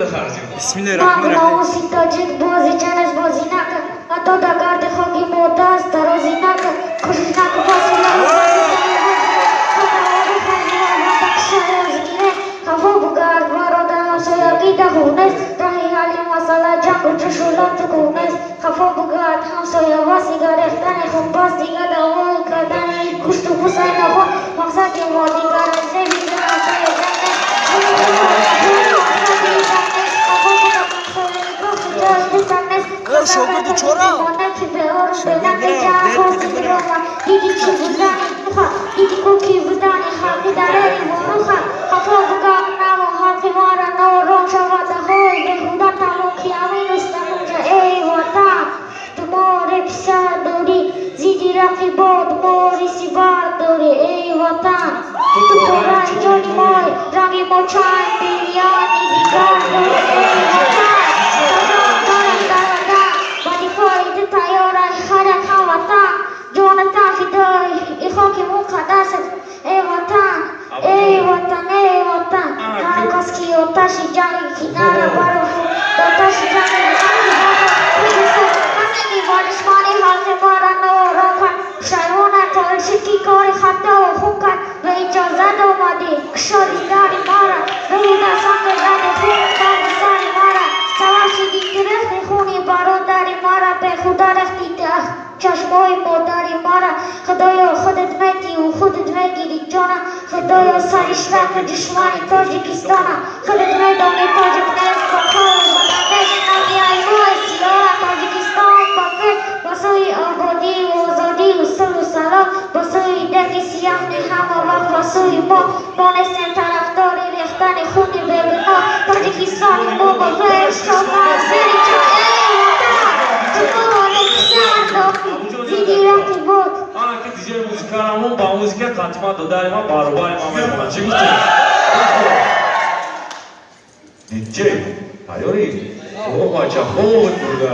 Bismillahirrahmanirrahim. Mama tacik bozi chanas bozi naka atoda garde khogi motas tarozi naka khushi naka basila havo bugar varoda soyagi da hunes tahi hali masala jangu chushulat kunes havo bugar ham soya wasiga rehtane khumbas diga da oi kadani kushtu husaina ho maqsad ke modi garan se bidana soya شوگردی چورا چشمای مادری مرا خدایا خودت میتی و خودت میگیری جانا خدایا سرشتک دشمنی تاجیکستانا خودت میدانی تاجیک نیست با خواهی بلندش نگی ایمای سیاه تاجیکستان باکر باسوی آبادی و آزادی و سل و سلام باسوی دکی سیاه نه همه وقت باسوی ما دانستن طرفداری ریختن خونی ببینا تاجیکستان ما با غیر شما زیری جا Anche DJ muzikalarimon ba muzika qatma dodarima barbayma mevona chi gufti DJ ayori o macha ho burda